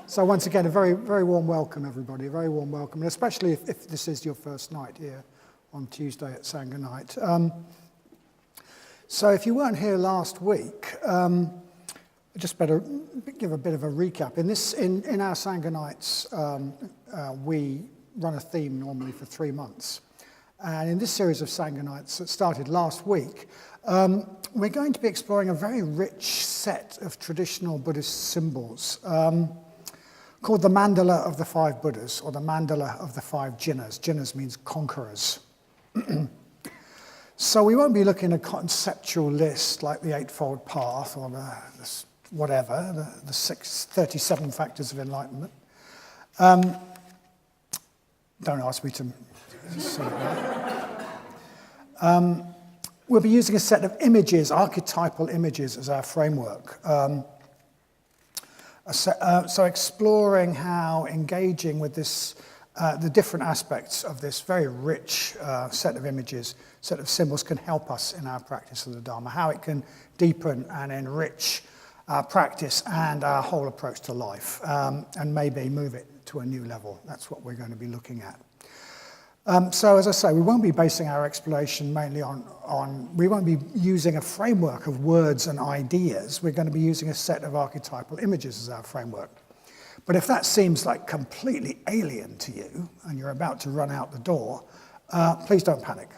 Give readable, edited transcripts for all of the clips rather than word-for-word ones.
So once again, a very, very warm welcome, everybody, a very warm welcome, and especially if this is your first night here on Tuesday at Sangha night. So if you weren't here last week, I just better give a bit of a recap. In our Sangha nights, we run a theme normally for 3 months. And in this series of Sangha nights that started last week, we're going to be exploring a very rich set of traditional Buddhist symbols called the Mandala of the 5 Buddhas, or the Mandala of the 5 Jinnas. Jinnas means conquerors. So we won't be looking at a conceptual list like the Eightfold Path or the 37 Factors of Enlightenment. Don't ask me to say that. We'll be using a set of images, archetypal images, as our framework. So exploring how engaging with this, the different aspects of this very rich set of images, set of symbols can help us in our practice of the Dharma, how it can deepen and enrich our practice and our whole approach to life, and maybe move it to a new level. That's what we're going to be looking at. So as I say, we won't be basing our exploration mainly we won't be using a framework of words and ideas. We're going to be using a set of archetypal images as our framework. But if that seems like completely alien to you and you're about to run out the door, please don't panic.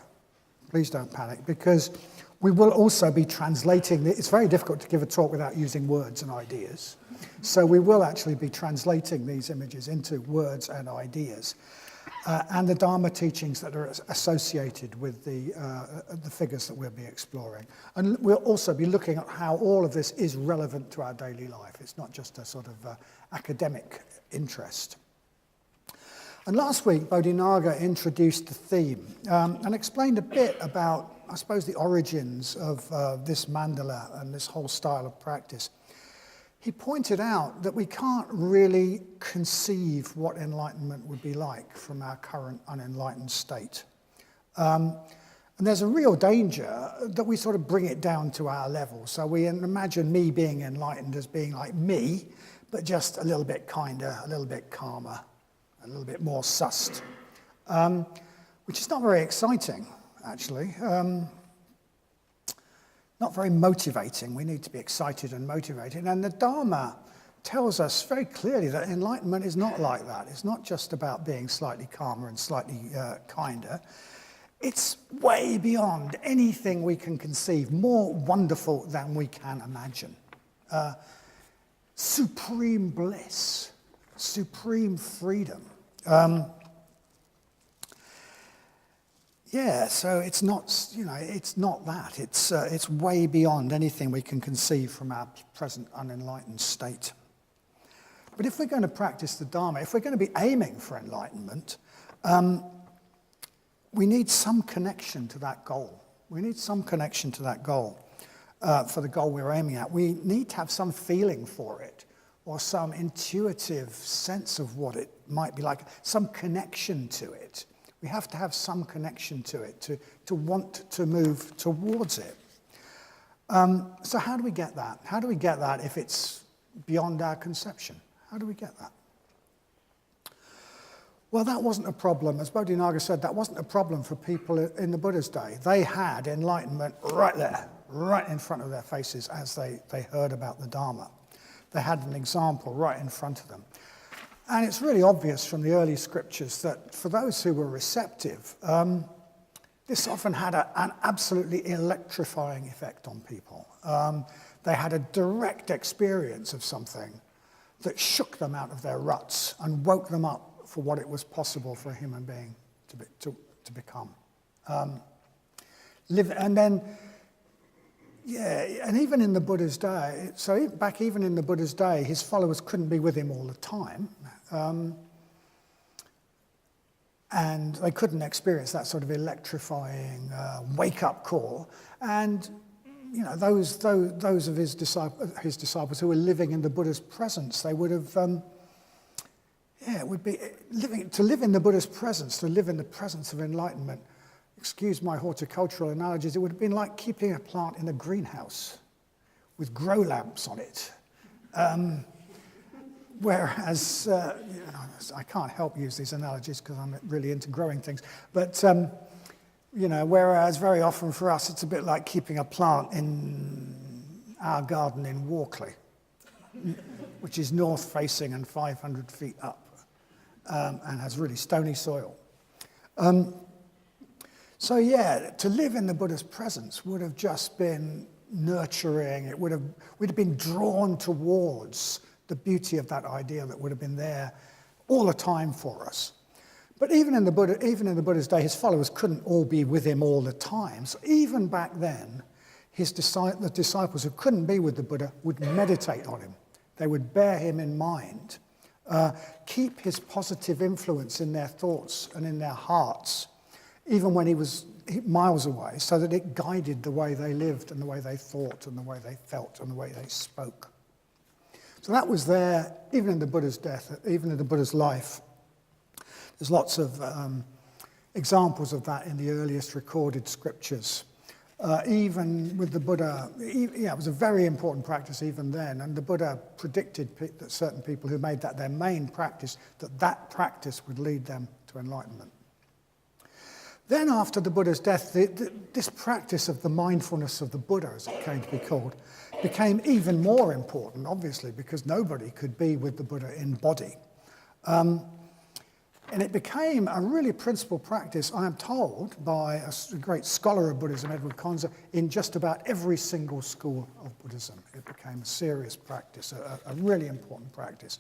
Please don't panic, because we will also be translating. It's very difficult to give a talk without using words and ideas. So we will actually be translating these images into words and ideas. And the Dharma teachings that are associated with the figures that we'll be exploring. And we'll also be looking at how all of this is relevant to our daily life. It's not just a sort of academic interest. And last week, Bodhinaga introduced the theme and explained a bit about, I suppose, the origins of this mandala and this whole style of practice. He pointed out that we can't really conceive what enlightenment would be like from our current unenlightened state. And there's a real danger that we sort of bring it down to our level. So we imagine me being enlightened as being like me, but just a little bit kinder, a little bit calmer, a little bit more sussed, which is not very exciting, actually. Not very motivating. We need to be excited and motivated. And the Dharma tells us very clearly that enlightenment is not like that. It's not just about being slightly calmer and slightly kinder. It's way beyond anything we can conceive, more wonderful than we can imagine. Supreme bliss, supreme freedom. Yeah, so it's not that. It's way beyond anything we can conceive from our present unenlightened state. But if we're going to practice the Dharma, if we're going to be aiming for enlightenment, we need some connection to that goal. We need some connection to that goal, for the goal we're aiming at. We need to have some feeling for it, or some intuitive sense of what it might be like, some connection to it. We have to have some connection to it, to want to move towards it. So how do we get that? How do we get that if it's beyond our conception? How do we get that? Well, that wasn't a problem. As Bodhinaga said, that wasn't a problem for people in the Buddha's day. They had enlightenment right there, right in front of their faces as they heard about the Dharma. They had an example right in front of them. And it's really obvious from the early scriptures that for those who were receptive, this often had an absolutely electrifying effect on people. They had a direct experience of something that shook them out of their ruts and woke them up for what it was possible for a human being to become. And even in the Buddha's day, even in the Buddha's day, his followers couldn't be with him all the time. And they couldn't experience that sort of electrifying wake-up call. And those of his disciples who were living in the Buddha's presence, they would have, it would be to live in the Buddha's presence, to live in the presence of enlightenment. Excuse my horticultural analogies. It would have been like keeping a plant in a greenhouse with grow lamps on it. whereas, I can't help use these analogies because I'm really into growing things, but whereas very often for us it's a bit like keeping a plant in our garden in Walkley, which is north facing and 500 feet up, and has really stony soil. To live in the Buddha's presence would have just been nurturing. We'd have been drawn towards the beauty of that idea that would have been there all the time for us. But even in the Buddha's day, his followers couldn't all be with him all the time. So even back then, the disciples who couldn't be with the Buddha would meditate on him. They would bear him in mind, keep his positive influence in their thoughts and in their hearts, even when he was miles away, so that it guided the way they lived and the way they thought and the way they felt and the way they spoke. So that was there even in the Buddha's death, even in the Buddha's life. There's lots of examples of that in the earliest recorded scriptures. Even with the Buddha, it was a very important practice even then, and the Buddha predicted that certain people who made that their main practice, that practice would lead them to enlightenment. Then after the Buddha's death, this practice of the mindfulness of the Buddha, as it came to be called, became even more important, obviously, because nobody could be with the Buddha in body. And it became a really principal practice, I am told, by a great scholar of Buddhism, Edward Conzer, in just about every single school of Buddhism. It became a serious practice, a really important practice.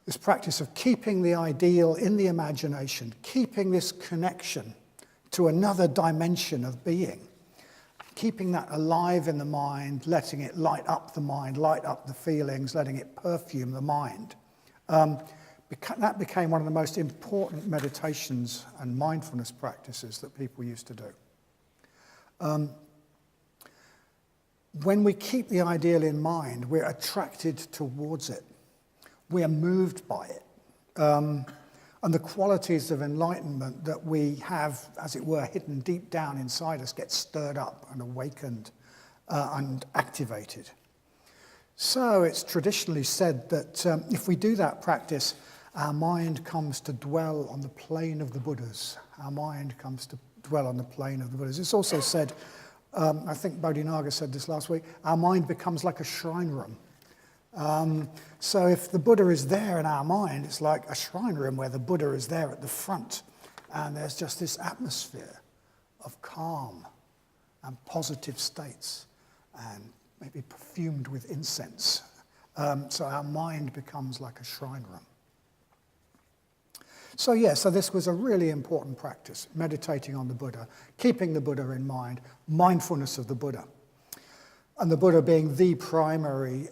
This practice of keeping the ideal in the imagination, keeping this connection to another dimension of being, keeping that alive in the mind, letting it light up the mind, light up the feelings, letting it perfume the mind. That became one of the most important meditations and mindfulness practices that people used to do. When we keep the ideal in mind, we're attracted towards it. We are moved by it. And the qualities of enlightenment that we have, as it were, hidden deep down inside us get stirred up and awakened and activated. So it's traditionally said that if we do that practice, our mind comes to dwell on the plane of the Buddhas. Our mind comes to dwell on the plane of the Buddhas. It's also said, I think Bodhinaga said this last week, our mind becomes like a shrine room. So if the Buddha is there in our mind, it's like a shrine room where the Buddha is there at the front, and there's just this atmosphere of calm and positive states, and maybe perfumed with incense. So our mind becomes like a shrine room. So this was a really important practice, meditating on the Buddha, keeping the Buddha in mind, mindfulness of the Buddha. And the Buddha being the primary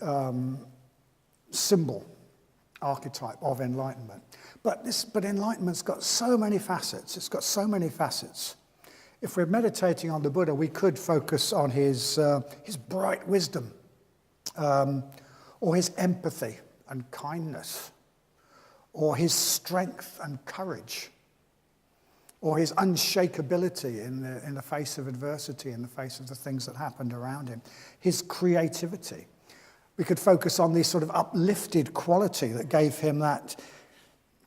symbol, archetype of enlightenment. But enlightenment's got so many facets. It's got so many facets. If we're meditating on the Buddha, we could focus on his bright wisdom, or his empathy and kindness, or his strength and courage, or his unshakability in the face of adversity, in the face of the things that happened around him, his creativity. We could focus on this sort of uplifted quality that gave him that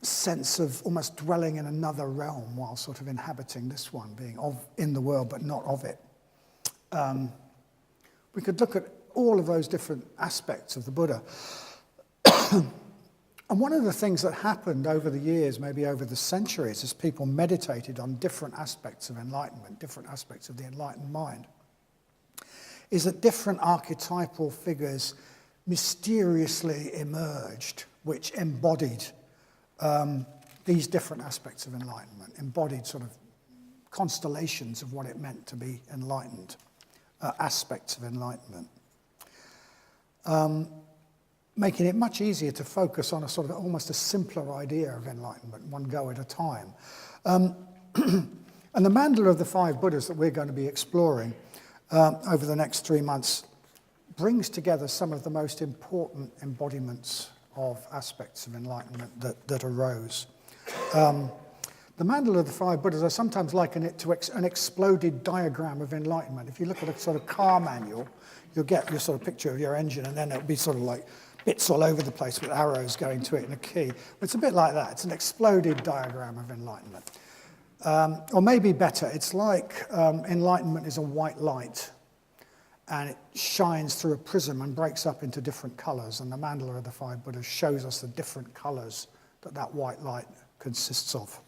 sense of almost dwelling in another realm while sort of inhabiting this one, being in the world but not of it. We could look at all of those different aspects of the Buddha. And one of the things that happened over the years, maybe over the centuries, as people meditated on different aspects of enlightenment, different aspects of the enlightened mind, is that different archetypal figures mysteriously emerged, which embodied these different aspects of enlightenment, embodied sort of constellations of what it meant to be enlightened, aspects of enlightenment. Making it much easier to focus on a sort of almost a simpler idea of enlightenment, one go at a time. And the Mandala of the Five Buddhas that we're going to be exploring over the next 3 months brings together some of the most important embodiments of aspects of enlightenment that arose. The Mandala of the Five Buddhas, I sometimes liken it to an exploded diagram of enlightenment. If you look at a sort of car manual, you'll get your sort of picture of your engine, and then it'll be sort of like bits all over the place with arrows going to it and a key. It's a bit like that. It's an exploded diagram of enlightenment. Or maybe better, it's like enlightenment is a white light, and it shines through a prism and breaks up into different colours, and the Mandala of the Five Buddhas shows us the different colours that white light consists of.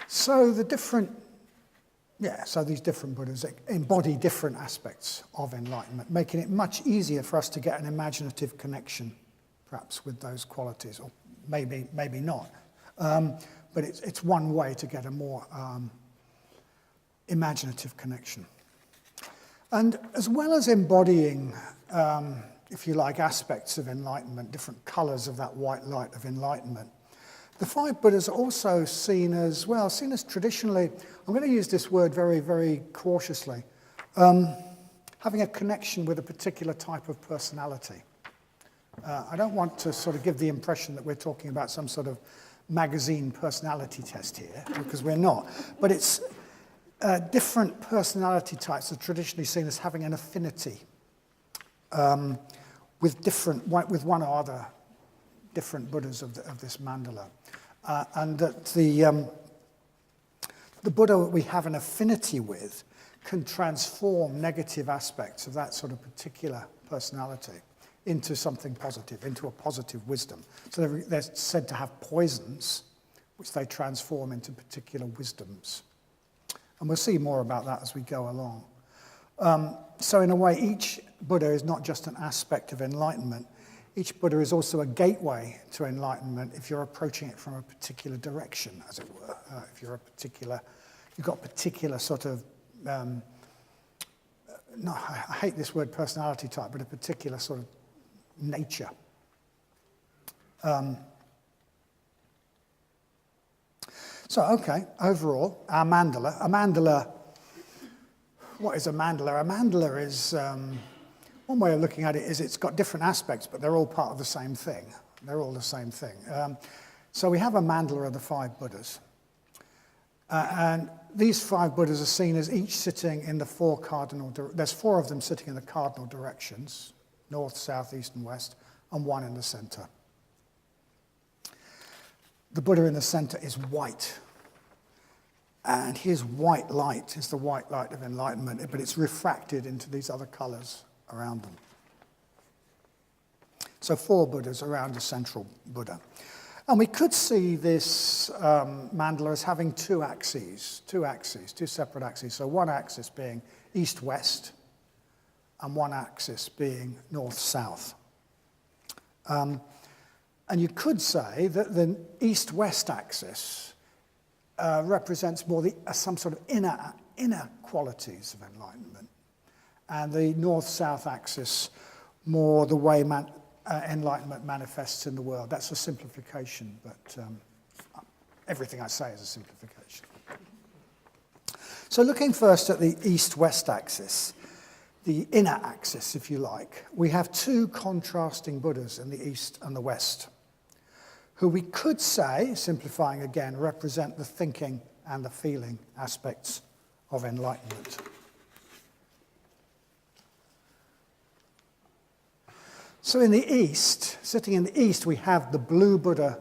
So these different Buddhas embody different aspects of enlightenment, making it much easier for us to get an imaginative connection, perhaps, with those qualities, or maybe not. But it's one way to get a more imaginative connection. And as well as embodying, if you like, aspects of enlightenment, different colours of that white light of enlightenment, the Five Buddhas are also seen as traditionally, I'm going to use this word very, very cautiously, having a connection with a particular type of personality. I don't want to sort of give the impression that we're talking about some sort of magazine personality test here, because we're not. But it's different personality types are traditionally seen as having an affinity with one or other different Buddhas of this mandala. And that the Buddha we have an affinity with can transform negative aspects of that sort of particular personality into something positive, into a positive wisdom. So they're said to have poisons, which they transform into particular wisdoms. And we'll see more about that as we go along. So in a way, each Buddha is not just an aspect of enlightenment. Each Buddha is also a gateway to enlightenment if you're approaching it from a particular direction, as it were. If you've got particular sort of, I hate this word personality type, but a particular sort of nature. Overall, our mandala, what is a mandala? A mandala is, one way of looking at it is it's got different aspects, but they're all part of the same thing. They're all the same thing. So we have a mandala of the Five Buddhas. And these Five Buddhas are seen as each sitting in the four cardinal, there's four of them sitting in the cardinal directions, north, south, east, and west, and one in the center. The Buddha in the center is white. And his white light is the white light of enlightenment, but it's refracted into these other colors around them. So four Buddhas around a central Buddha. And we could see this mandala as having two separate axes. So one axis being east-west, and one axis being north-south. And you could say that the east-west axis represents more some sort of inner qualities of enlightenment, and the north-south axis more the way enlightenment manifests in the world. That's a simplification, but everything I say is a simplification. So looking first at the east-west axis, the inner axis, if you like, we have two contrasting Buddhas in the east and the west, who we could say, simplifying again, represent the thinking and the feeling aspects of enlightenment. So in the east, sitting in the east, we have the blue Buddha,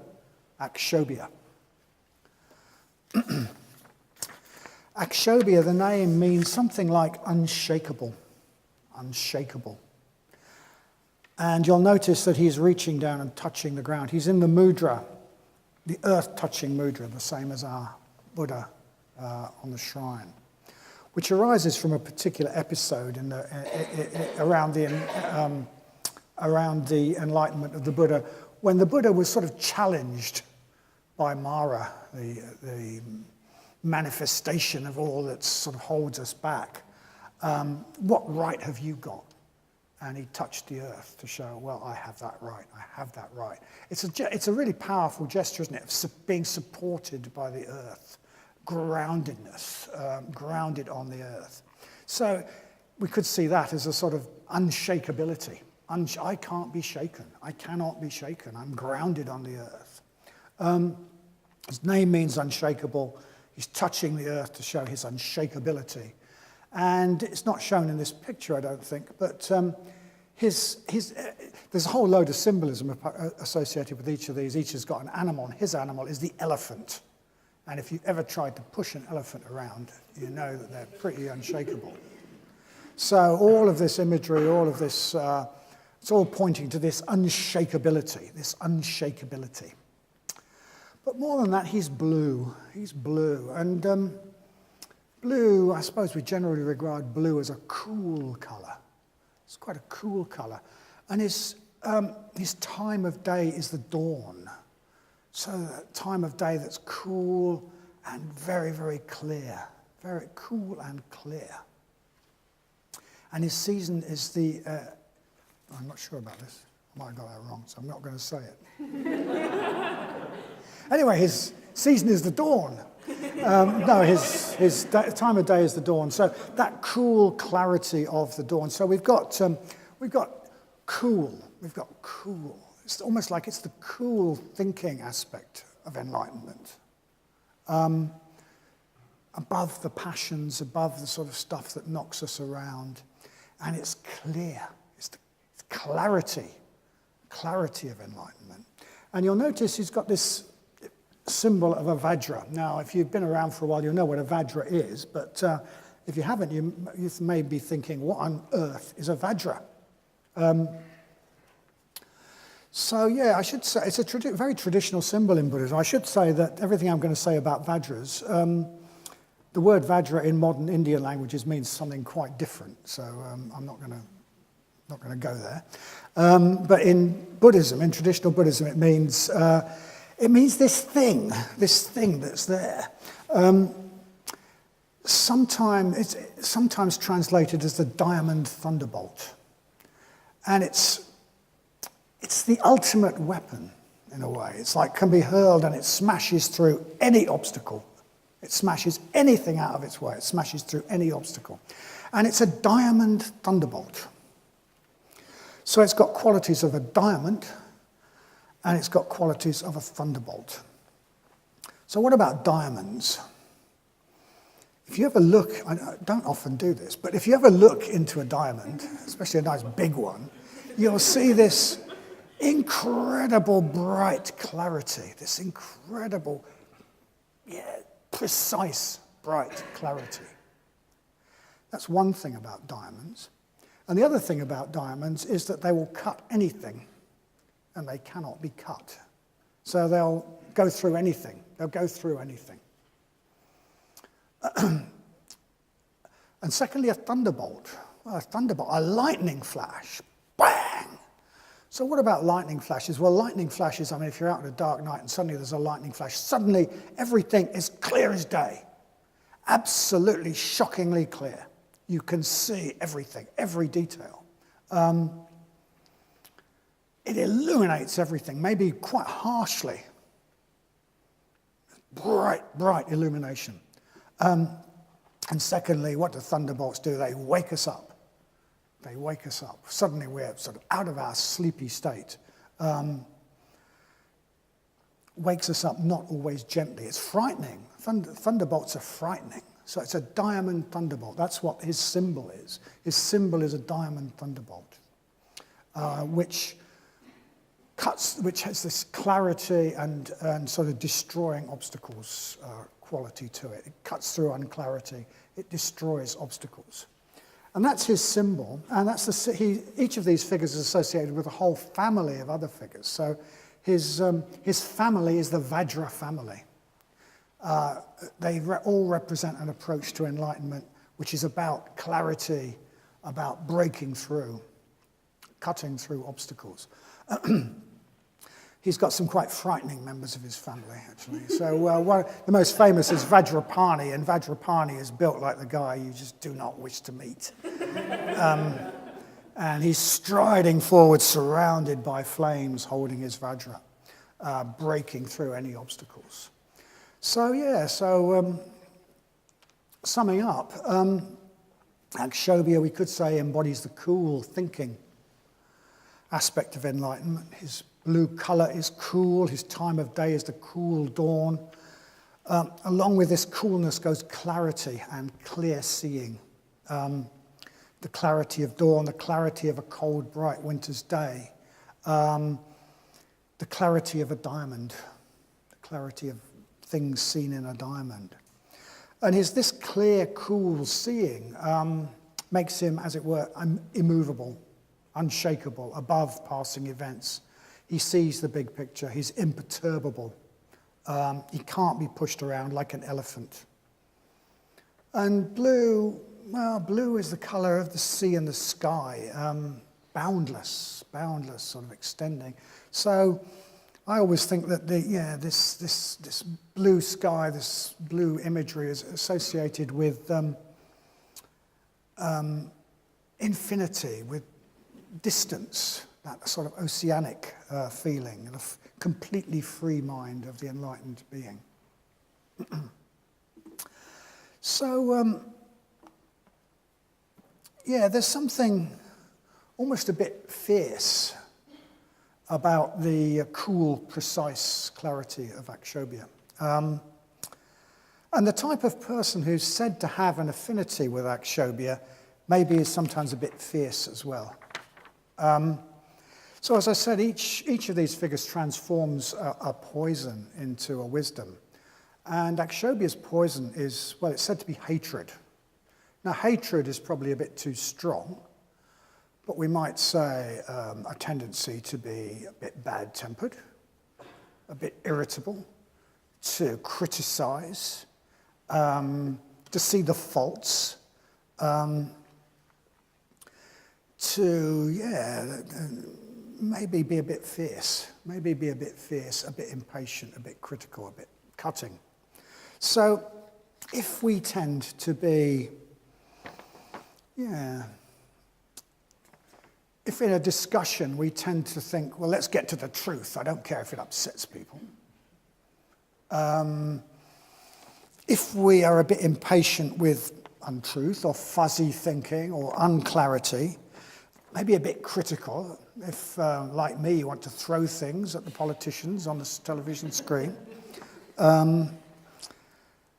Akshobhya. Akshobhya, the name means something like unshakable. Unshakable. And you'll notice that he's reaching down and touching the ground. He's in the mudra, the earth-touching mudra, the same as our Buddha on the shrine, which arises from a particular episode around the enlightenment of the Buddha, when the Buddha was sort of challenged by Mara, the manifestation of all that sort of holds us back. What right have you got? And he touched the earth to show, well, I have that right, I have that right. It's a really powerful gesture, isn't it, of being supported by the earth, groundedness, grounded on the earth. So we could see that as a sort of unshakability. I can't be shaken, I cannot be shaken, I'm grounded on the earth. His name means unshakable. He's touching the earth to show his unshakability. And it's not shown in this picture, I don't think, but there's a whole load of symbolism associated with each of these. Each has got an animal, and his animal is the elephant. And if you've ever tried to push an elephant around, you know that they're pretty unshakable. So all of this imagery, all of this, it's all pointing to this unshakability, But more than that, he's blue. He's blue. And blue, I suppose we generally regard blue as a cool colour. It's quite a cool colour. And his time of day is the dawn. So a time of day that's cool and very, very clear. Very cool and clear. And his season is the... I'm not sure about this. I might have got that wrong, so I'm not going to say it. Anyway, his season is the dawn. His time of day is the dawn. So that cool clarity of the dawn. So we've got cool. We've got cool. It's almost like it's the cool thinking aspect of enlightenment. Above the passions, above the sort of stuff that knocks us around. And it's clear. It's clarity of enlightenment. And you'll notice he's got this symbol of a Vajra. Now, if you've been around for a while, you'll know what a Vajra is, but if you haven't, you may be thinking, what on earth is a Vajra? So yeah, I should say, it's a very traditional symbol in Buddhism. I should say that everything I'm going to say about Vajras, the word Vajra in modern Indian languages means something quite different, so I'm not going to go there. But in Buddhism, in traditional Buddhism, it means this thing that's there. It's sometimes translated as the diamond thunderbolt. And it's the ultimate weapon, in a way. It's like can be hurled and it smashes through any obstacle. It smashes anything out of its way. It smashes through any obstacle. And it's a diamond thunderbolt. So it's got qualities of a diamond, and it's got qualities of a thunderbolt. So what about diamonds? If you ever look, I don't often do this, but if you ever look into a diamond, especially a nice big one, you'll see this incredible bright clarity, this incredible, precise bright clarity. That's one thing about diamonds. And the other thing about diamonds is that they will cut anything, and they cannot be cut. So they'll go through anything. And secondly, a thunderbolt. Well, a lightning flash. Bang! So what about lightning flashes? Well, lightning flashes, if you're out on a dark night and suddenly there's a lightning flash, suddenly everything is clear as day. Absolutely shockingly clear. You can see everything, every detail. It illuminates everything, maybe quite harshly. Bright illumination. And secondly, what do thunderbolts do? They wake us up. Suddenly we're sort of out of our sleepy state. Wakes us up, not always gently. It's frightening. Thunderbolts are frightening. So it's a diamond thunderbolt. That's what his symbol is. His symbol is a diamond thunderbolt, which has this clarity and sort of destroying obstacles quality to it. It cuts through unclarity. It destroys obstacles. And that's his symbol. And each of these figures is associated with a whole family of other figures. So his family is the Vajra family. They all represent an approach to enlightenment which is about clarity, about breaking through, cutting through obstacles. He's got some quite frightening members of his family, actually. So the most famous is Vajrapani, and Vajrapani is built like the guy you just do not wish to meet. And he's striding forward, surrounded by flames, holding his Vajra, breaking through any obstacles. Summing up, Akshobhya, we could say, embodies the cool thinking aspect of enlightenment. His blue colour is cool, his time of day is the cool dawn. Along with this coolness goes clarity and clear seeing. the clarity of dawn, the clarity of a cold, bright winter's day, the clarity of a diamond, the clarity of things seen in a diamond. And this clear, cool seeing makes him, as it were, immovable, unshakable, above passing events. He sees the big picture. He's imperturbable. He can't be pushed around like an elephant. And blue, well, blue is the color of the sea and the sky, boundless, sort of extending. So I always think that this blue sky, this blue imagery is associated with infinity, with distance, that sort of oceanic feeling, and a completely free mind of the enlightened being. So, there's something almost a bit fierce about the cool, precise clarity of Akshobhya. And the type of person who's said to have an affinity with Akshobhya maybe is sometimes a bit fierce as well. So as I said, each of these figures transforms a poison into a wisdom. And Akshobhya's poison is, well, it's said to be hatred. Now, hatred is probably a bit too strong, but we might say a tendency to be a bit bad-tempered, a bit irritable, to criticize, to see the faults, maybe be a bit fierce, a bit impatient, a bit critical, a bit cutting. So if we tend to be, if in a discussion we tend to think, well, let's get to the truth, I don't care if it upsets people. If we are a bit impatient with untruth or fuzzy thinking or unclarity, maybe a bit critical, if, like me, you want to throw things at the politicians on the television screen,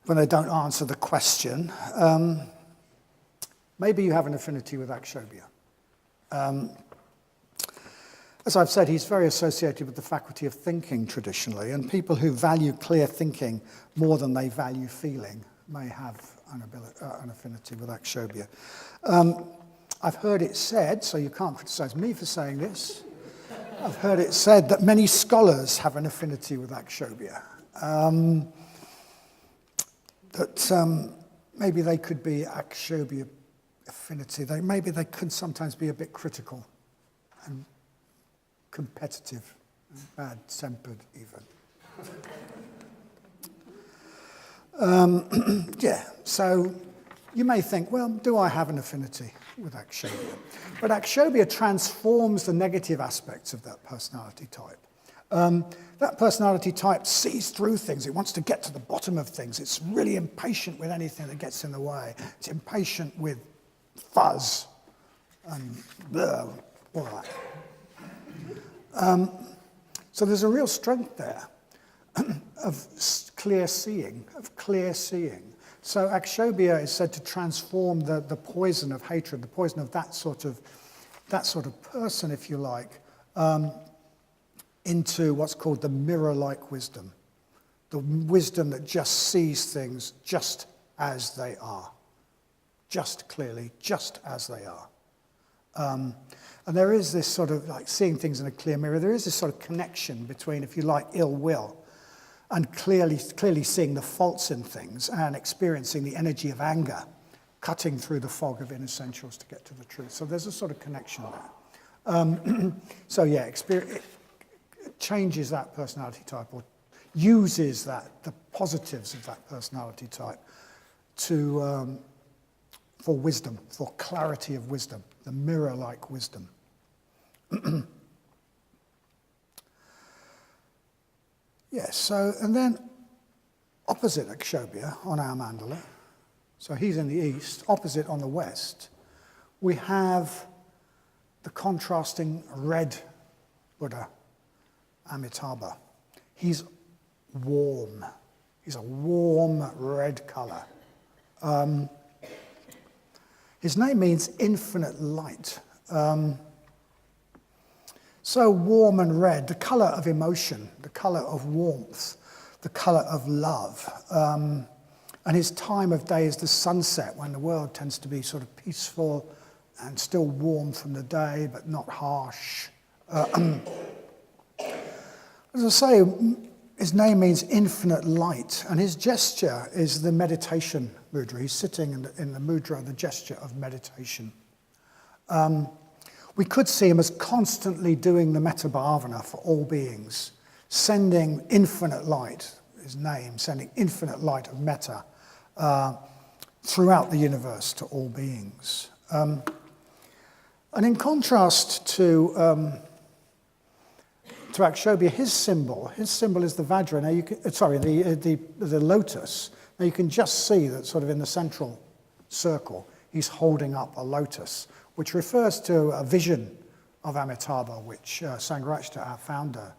when they don't answer the question, maybe you have an affinity with Akshobhya. As I've said, he's very associated with the faculty of thinking traditionally, and people who value clear thinking more than they value feeling may have an affinity with Akshobhya. I've heard it said, so you can't criticize me for saying this, I've heard it said that many scholars have an affinity with Akshobhya. That maybe they could be Akshobhya affinity. Maybe they could sometimes be a bit critical and competitive, and bad-tempered even. So you may think, well, do I have an affinity with Akshobhya? But Akshobhya transforms the negative aspects of that personality type. That personality type sees through things. It wants to get to the bottom of things. It's really impatient with anything that gets in the way. It's impatient with fuzz and all that. So there's a real strength there of clear seeing. So Akshobhya is said to transform the poison of hatred, the poison of that sort of person, if you like, into what's called the mirror-like wisdom, the wisdom that just sees things just as they are, just clearly, just as they are. And there is this sort of, like seeing things in a clear mirror, there is this sort of connection between, if you like, ill will and clearly seeing the faults in things and experiencing the energy of anger, cutting through the fog of inessentials to get to the truth. So there's a sort of connection there. It changes that personality type, or uses the positives of that personality type for wisdom, for clarity of wisdom, the mirror-like wisdom. And then opposite Akshobhya on our mandala, so he's in the east, opposite on the west, we have the contrasting red Buddha, Amitabha. He's warm. He's a warm red color. His name means infinite light. So warm and red, the colour of emotion, the colour of warmth, the colour of love. And his time of day is the sunset, when the world tends to be sort of peaceful and still warm from the day, but not harsh. As I say, his name means infinite light, and his gesture is the meditation mudra. He's sitting in the mudra, the gesture of meditation. We could see him as constantly doing the metta bhavana for all beings, sending infinite light, his name, sending infinite light of metta throughout the universe to all beings. And in contrast to Akshobhya, his symbol is the Vajra. Now you can, the lotus. Now you can just see that sort of in the central circle, he's holding up a lotus, which refers to a vision of Amitabha, which Sangharakshita, our founder,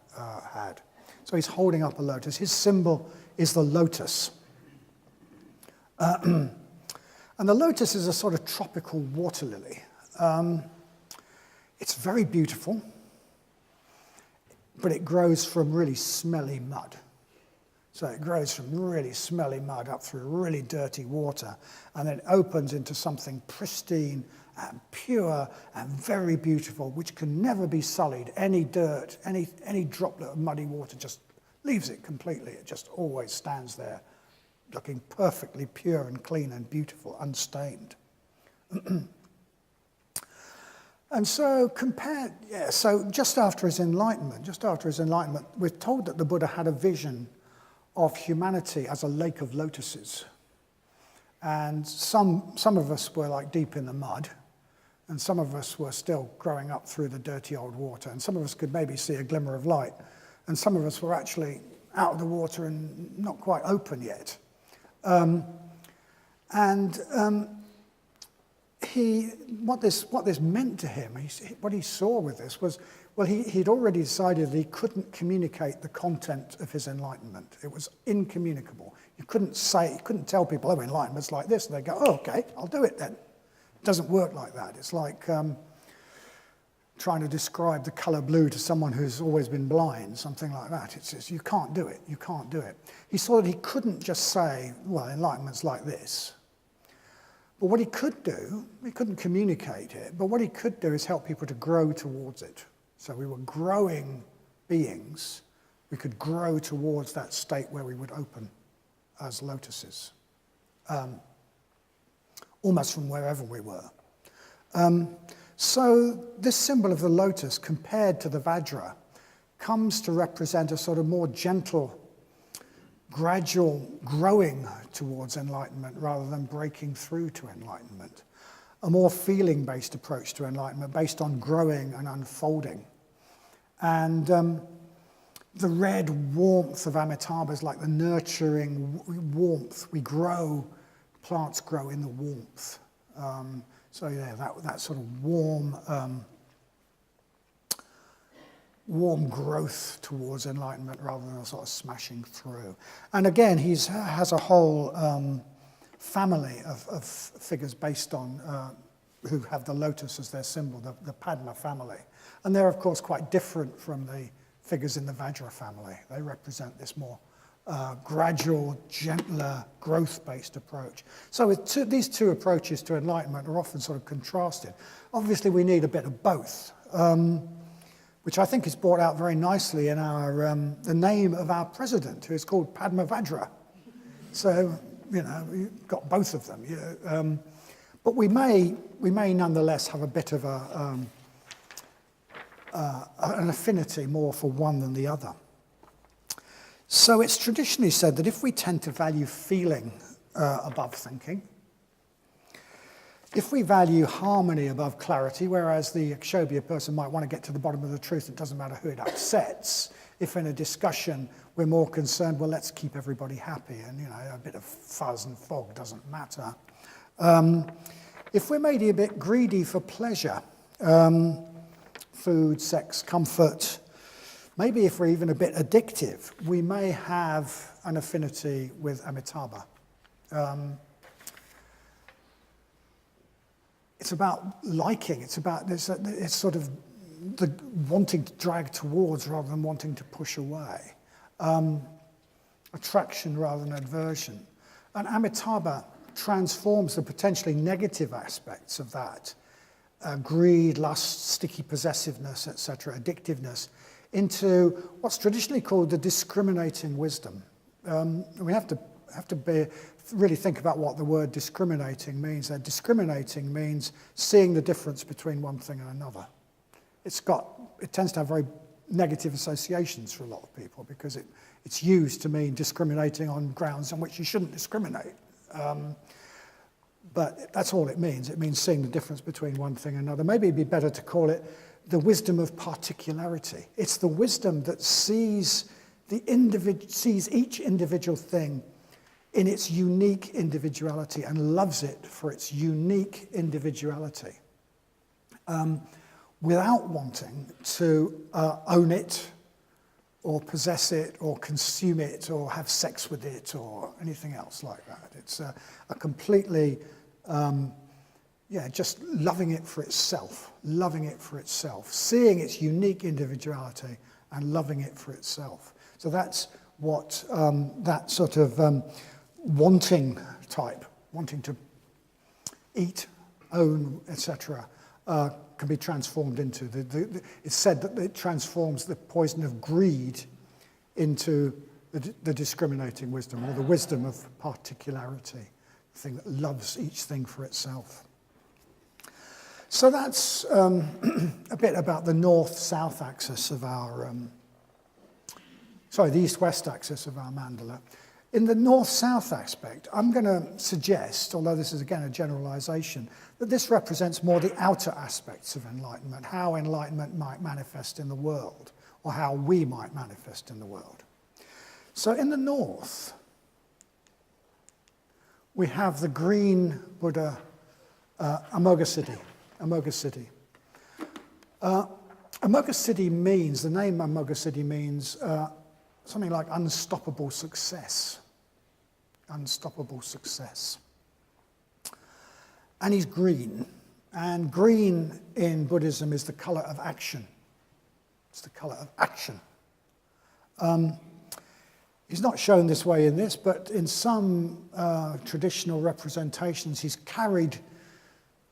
had. So he's holding up a lotus. His symbol is the lotus. And the lotus is a sort of tropical water lily. It's very beautiful, but it grows from really smelly mud. So it grows from really smelly mud up through really dirty water, and then opens into something pristine and pure and very beautiful, which can never be sullied. Any dirt, any droplet of muddy water just leaves it completely. It just always stands there, looking perfectly pure and clean and beautiful, unstained. And so so just after his enlightenment, we're told that the Buddha had a vision of humanity as a lake of lotuses. And some of us were like deep in the mud, and some of us were still growing up through the dirty old water, and some of us could maybe see a glimmer of light, and some of us were actually out of the water and not quite open yet. What this meant to him, what he saw with this was, well, he'd already decided that he couldn't communicate the content of his enlightenment. It was incommunicable. You couldn't tell people, oh, enlightenment's like this, and they go, oh, okay, I'll do it then. It doesn't work like that. It's like trying to describe the colour blue to someone who's always been blind, something like that. It's just, you can't do it. He saw that he couldn't just say, well, enlightenment's like this. But what he could do, he couldn't communicate it, but what he could do is help people to grow towards it. So we were growing beings. We could grow towards that state where we would open as lotuses, almost from wherever we were. So this symbol of the lotus, compared to the Vajra, comes to represent a sort of more gentle, gradual growing towards enlightenment rather than breaking through to enlightenment. A more feeling-based approach to enlightenment based on growing and unfolding. And the red warmth of Amitabha is like the nurturing warmth. We grow, plants grow in the warmth. So yeah, that sort of warm growth towards enlightenment rather than a sort of smashing through. And again, he has a whole family of figures based on who have the lotus as their symbol, the Padma family. And they're, of course, quite different from the figures in the Vajra family. They represent this more gradual, gentler, growth-based approach. So these two approaches to enlightenment are often sort of contrasted. Obviously, we need a bit of both, which I think is brought out very nicely in the name of our president, who is called Padma Vajra. So, you've got both of them. But we may nonetheless have a bit of an affinity more for one than the other. So it's traditionally said that if we tend to value feeling above thinking, if we value harmony above clarity, whereas the Akshobhya person might want to get to the bottom of the truth, it doesn't matter who it upsets. If in a discussion we're more concerned, well, let's keep everybody happy, and a bit of fuzz and fog doesn't matter. If we're maybe a bit greedy for pleasure, food, sex, comfort, maybe if we're even a bit addictive, we may have an affinity with Amitabha. it's about liking. It's sort of the wanting to drag towards rather than wanting to push away. Attraction rather than aversion. And Amitabha transforms the potentially negative aspects of that, greed, lust, sticky possessiveness, etc., addictiveness, into what's traditionally called the discriminating wisdom. We have to really think about what the word discriminating means. Discriminating means seeing the difference between one thing and another. It tends to have very negative associations for a lot of people because it's used to mean discriminating on grounds on which you shouldn't discriminate. But that's all it means. It means seeing the difference between one thing and another. Maybe it'd be better to call it the wisdom of particularity. It's the wisdom that sees each individual thing in its unique individuality and loves it for its unique individuality, without wanting to own it or possess it or consume it or have sex with it or anything else like that. It's a completely, just loving it for itself, seeing its unique individuality and loving it for itself. So that's what that sort of wanting to eat, own, etc., can be transformed into. It's said that it transforms the poison of greed into the discriminating wisdom, or the wisdom of particularity, the thing that loves each thing for itself. So that's a bit about the north-south axis of our, the east-west axis of our mandala. In the north-south aspect, I'm going to suggest, although this is again a generalization, that this represents more the outer aspects of enlightenment, how enlightenment might manifest in the world, or how we might manifest in the world. So in the north, we have the green Buddha, Amoghasiddhi. Amoghasiddhi means, the name Amoghasiddhi means something like unstoppable success. Unstoppable success. And he's green. And green in Buddhism is the color of action. It's the color of action. He's not shown this way in this, but in some traditional representations, he's carried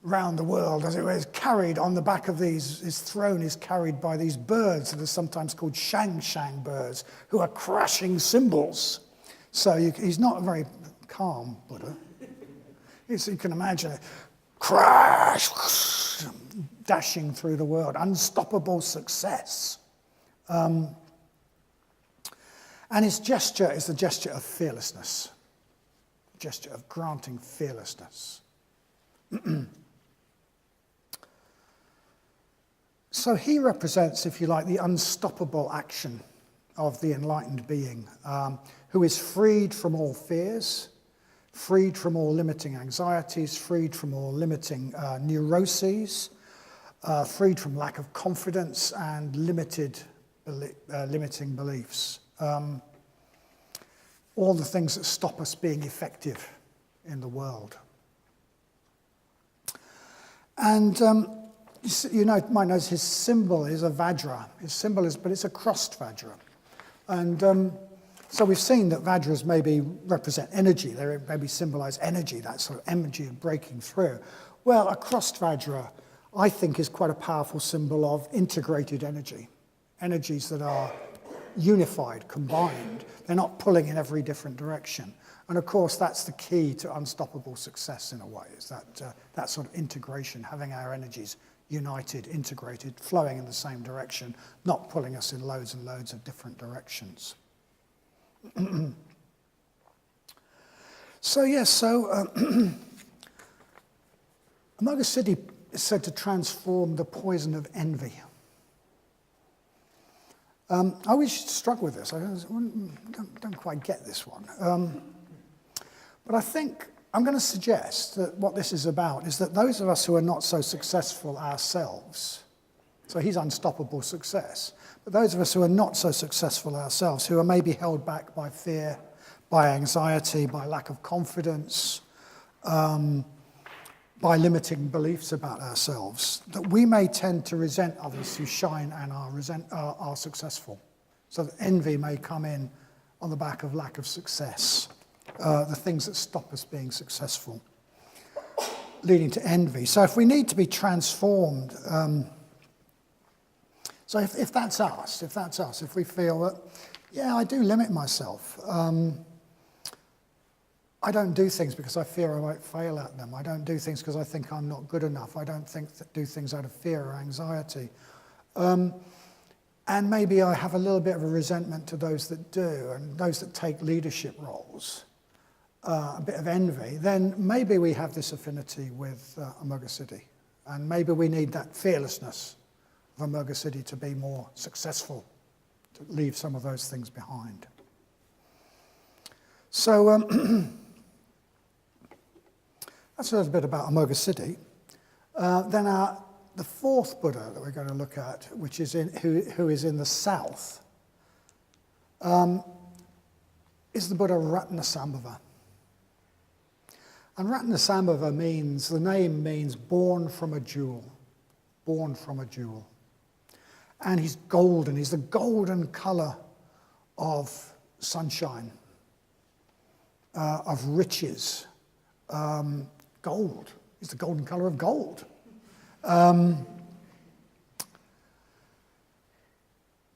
round the world, as it were, is carried on the back of his throne is carried by these birds that are sometimes called shang birds, who are crashing cymbals. So he's not a very calm Buddha. You can imagine it, crash, dashing through the world, unstoppable success. And his gesture is the gesture of fearlessness, the gesture of granting fearlessness. So he represents, if you like, the unstoppable action of the enlightened being, who is freed from all fears, freed from all limiting anxieties, freed from all limiting neuroses, freed from lack of confidence and limiting beliefs. All the things that stop us being effective in the world. And you might notice his symbol is a Vajra. His symbol is, but it's a crossed Vajra. And so we've seen that Vajras maybe represent energy. They maybe symbolize energy, that sort of energy of breaking through. Well, a crossed Vajra, I think, is quite a powerful symbol of integrated energy. Energies that are unified, combined. They're not pulling in every different direction. And of course, that's the key to unstoppable success in a way, is that sort of integration, having our energies united, integrated, flowing in the same direction, not pulling us in loads and loads of different directions. Amoghasiddhi is said to transform the poison of envy. I always struggle with this. I don't quite get this one. But I think I'm going to suggest that what this is about is that those of us who are not so successful ourselves, so he's unstoppable success, but those of us who are not so successful ourselves, who are maybe held back by fear, by anxiety, by lack of confidence, by limiting beliefs about ourselves, that we may tend to resent others who shine and are successful. So that envy may come in on the back of lack of success, the things that stop us being successful, leading to envy. So if we need to be transformed, so if that's us, if we feel that, yeah, I do limit myself. I don't do things because I fear I might fail at them. I don't do things because I think I'm not good enough. I don't do things out of fear or anxiety. And maybe I have a little bit of a resentment to those that do, and those that take leadership roles, a bit of envy, then maybe we have this affinity with Amoga Siddhi. And maybe we need that fearlessness of Amoga Siddhi to be more successful, to leave some of those things behind. So that's a little bit about Amoga Siddhi. Then the fourth Buddha that we're going to look at, which is who is in the south, is the Buddha Ratnasambhava. And Ratnasambhava the name means born from a jewel, born from a jewel. And he's golden, he's the golden colour of sunshine, of riches, gold. He's the golden colour of gold. The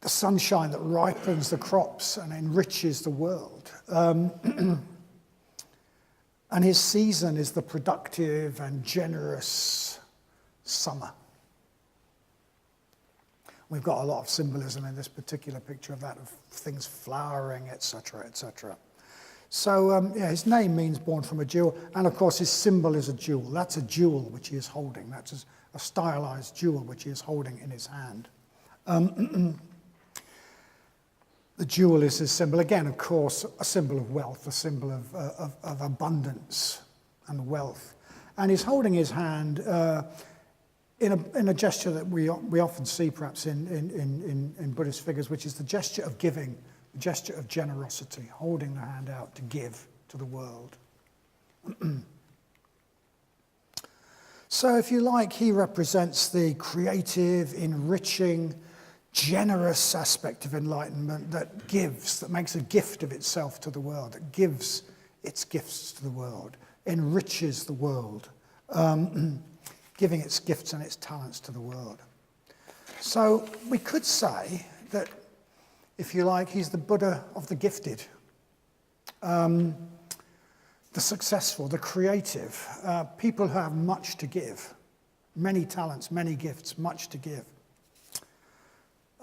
sunshine that ripens the crops and enriches the world. And his season is the productive and generous summer. We've got a lot of symbolism in this particular picture of that, of things flowering, etc., etc. So, his name means born from a jewel, and of course his symbol is a jewel. That's a jewel which he is holding. That's a stylized jewel which he is holding in his hand. The jewel is his symbol. Again, of course, a symbol of wealth, a symbol of abundance and wealth. And he's holding his hand in a gesture that we often see perhaps in Buddhist figures, which is the gesture of giving, the gesture of generosity, holding the hand out to give to the world. So if you like, he represents the creative, enriching, generous aspect of enlightenment that gives, that makes a gift of itself to the world, that gives its gifts to the world, enriches the world, giving its gifts and its talents to the world. So we could say that, if you like, he's the Buddha of the gifted, the successful, the creative, people who have much to give, many talents, many gifts, much to give.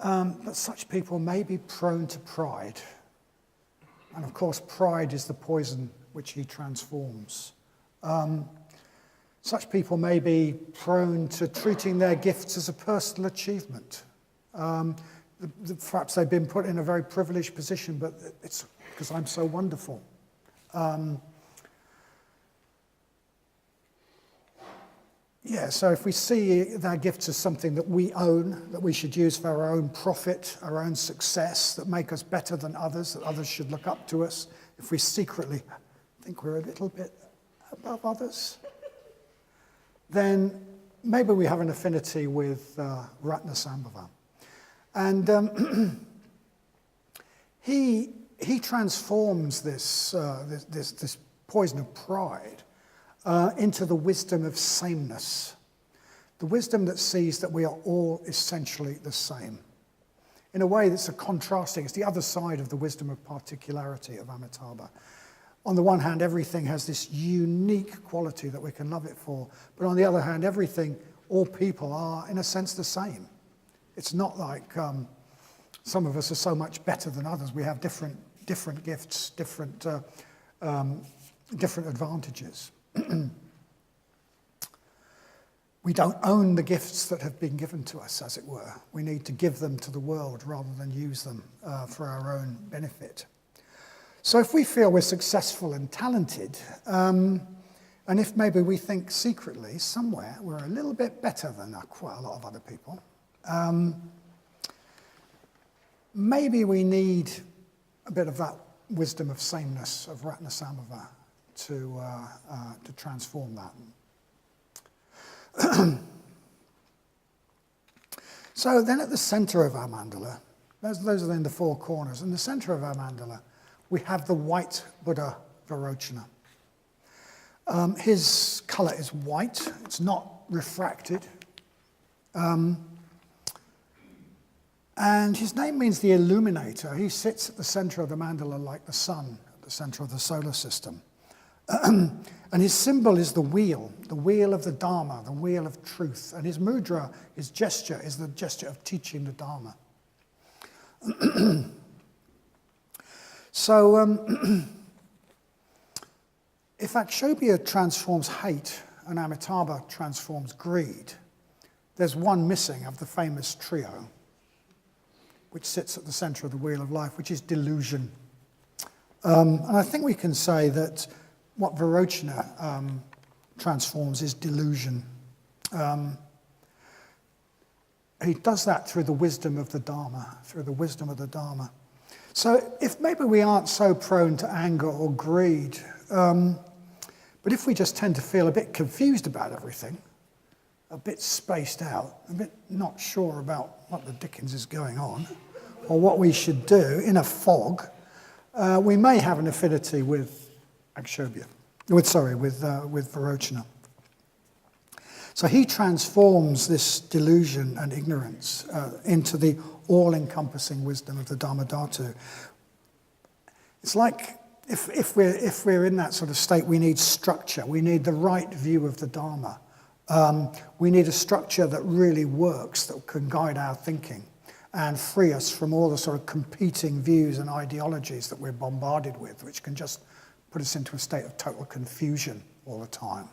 But such people may be prone to pride. And of course, pride is the poison which he transforms. Such people may be prone to treating their gifts as a personal achievement. Perhaps they've been put in a very privileged position, but it's because I'm so wonderful. So if we see their gifts as something that we own, that we should use for our own profit, our own success, that make us better than others, that others should look up to us, if we secretly think we're a little bit above others, then maybe we have an affinity with Ratnasambhava. And he transforms this poison of pride into the wisdom of sameness, the wisdom that sees that we are all essentially the same. In a way that's a contrasting, it's the other side of the wisdom of particularity of Amitabha. On the one hand, everything has this unique quality that we can love it for, but on the other hand, all people are, in a sense, the same. It's not like some of us are so much better than others. We have different gifts, different advantages. We don't own the gifts that have been given to us, as it were. We need to give them to the world rather than use them for our own benefit. So if we feel we're successful and talented, and if maybe we think secretly somewhere we're a little bit better than quite a lot of other people, maybe we need a bit of that wisdom of sameness of Ratnasambhava to transform that. So then at the center of our mandala, those are then the four corners. In the center of our mandala, we have the white Buddha Vairocana. His color is white. It's not refracted. And his name means the illuminator. He sits at the center of the mandala like the sun at the center of the solar system. And his symbol is the wheel of the Dharma, the wheel of truth. And his mudra, his gesture, is the gesture of teaching the Dharma. So, if Akshobhya transforms hate and Amitabha transforms greed, there's one missing of the famous trio, which sits at the center of the wheel of life, which is delusion. And I think we can say that what Vairocana transforms is delusion. He does that through the wisdom of the Dharma, So if maybe we aren't so prone to anger or greed, but if we just tend to feel a bit confused about everything, a bit spaced out, a bit not sure about what the dickens is going on, or what we should do, in a fog, we may have an affinity with Akshobhya, with Vairocana. So he transforms this delusion and ignorance into the all-encompassing wisdom of the Dharmadhatu. It's like if we're in that sort of state, we need structure. We need the right view of the Dharma. We need a structure that really works, that can guide our thinking and free us from all the sort of competing views and ideologies that we're bombarded with, which can just put us into a state of total confusion all the time.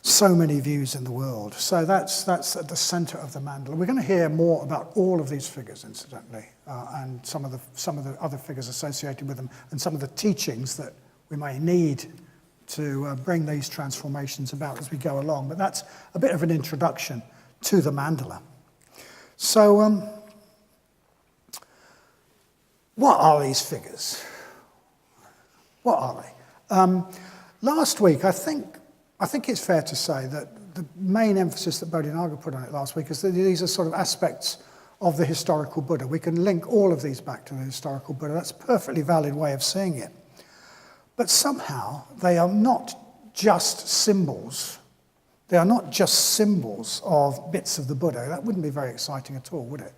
So many views in the world. So that's at the center of the mandala. We're going to hear more about all of these figures, incidentally, and some of the other figures associated with them, and some of the teachings that we may need to bring these transformations about as we go along. But that's a bit of an introduction to the mandala. So, what are these figures? What are they? Last week, I think it's fair to say that the main emphasis that Bodhinaga put on it last week is that these are sort of aspects of the historical Buddha. We can link all of these back to the historical Buddha. That's a perfectly valid way of seeing it. But somehow, they are not just symbols. They are not just symbols of bits of the Buddha. That wouldn't be very exciting at all, would it?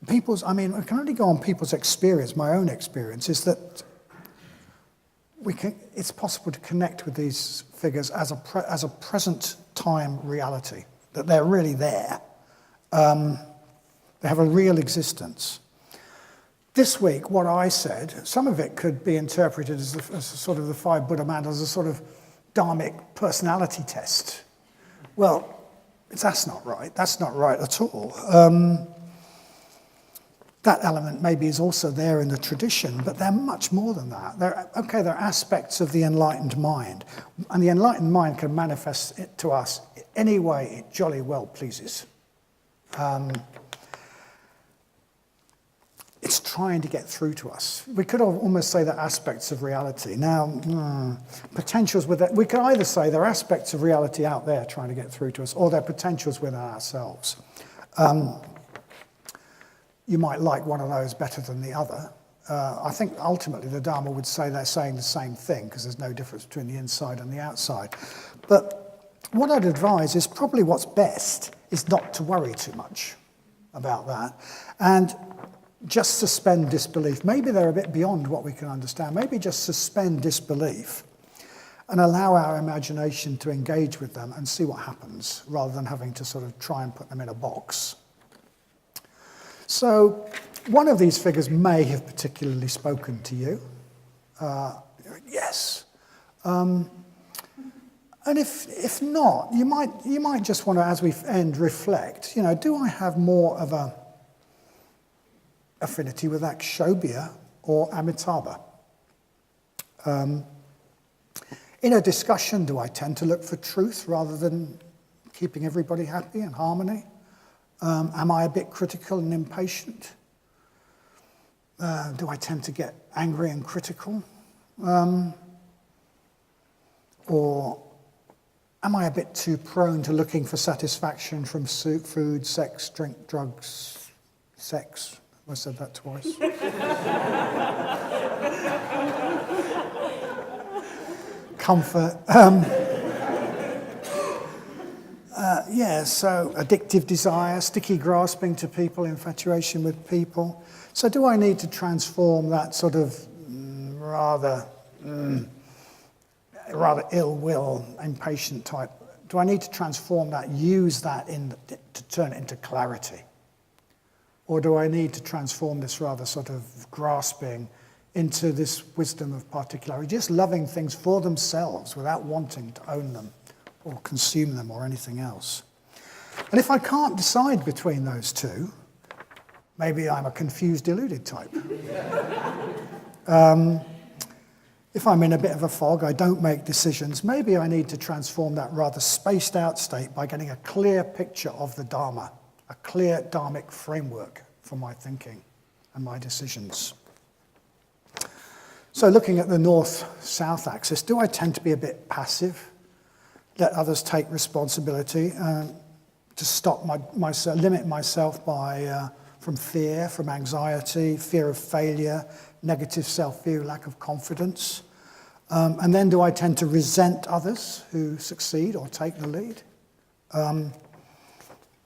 We can only go on people's experience. My own experience is that it's possible to connect with these figures as a present time reality, that they're really there. They have a real existence. This week, what I said, some of it could be interpreted as sort of the five Buddha mandalas, as a sort of dharmic personality test. Well, that's not right. That's not right at all. That element maybe is also there in the tradition, but they're much more than that. They're aspects of the enlightened mind. And the enlightened mind can manifest it to us any way it jolly well pleases. It's trying to get through to us. We could almost say they're aspects of reality. Now, potentials with that, we could either say they're aspects of reality out there trying to get through to us, or they're potentials within ourselves. You might like one of those better than the other. I think ultimately the Dharma would say they're saying the same thing, because there's no difference between the inside and the outside. But what I'd advise is probably what's best is not to worry too much about that. And just suspend disbelief. Maybe they're a bit beyond what we can understand. Maybe just suspend disbelief and allow our imagination to engage with them and see what happens, rather than having to sort of try and put them in a box. So one of these figures may have particularly spoken to you. Yes. And if not, you might just want to, as we end, reflect. Do I have more of a affinity with Akshobhya or Amitabha? In a discussion, do I tend to look for truth rather than keeping everybody happy and harmony? Am I a bit critical and impatient? Do I tend to get angry and critical? Or am I a bit too prone to looking for satisfaction from food, sex, drink, drugs, sex? I said that twice. Comfort. So addictive desire, sticky grasping to people, infatuation with people. So do I need to transform that sort of rather ill will, impatient type? Do I need to transform that, use that to turn it into clarity? Or do I need to transform this rather sort of grasping into this wisdom of particularity, just loving things for themselves without wanting to own them or consume them or anything else? And if I can't decide between those two, maybe I'm a confused, deluded type. If I'm in a bit of a fog, I don't make decisions, maybe I need to transform that rather spaced out state by getting a clear picture of the Dharma, a clear Dharmic framework for my thinking and my decisions. So looking at the north-south axis, do I tend to be a bit passive? Let others take responsibility, to stop myself, limit myself from fear, from anxiety, fear of failure, negative self-view, lack of confidence. And then do I tend to resent others who succeed or take the lead?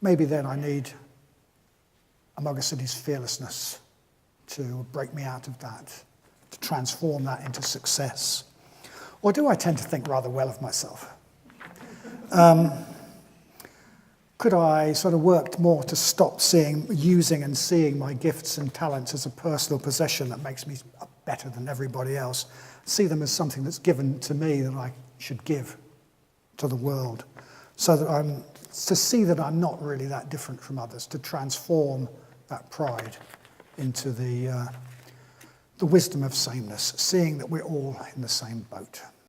Maybe then I need Amoghasiddhi's fearlessness to break me out of that, to transform that into success. Or do I tend to think rather well of myself? Could I sort of work more to stop using and seeing my gifts and talents as a personal possession that makes me better than everybody else? See them as something that's given to me that I should give to the world, so that to see that I'm not really that different from others, to transform that pride into the wisdom of sameness, seeing that we're all in the same boat.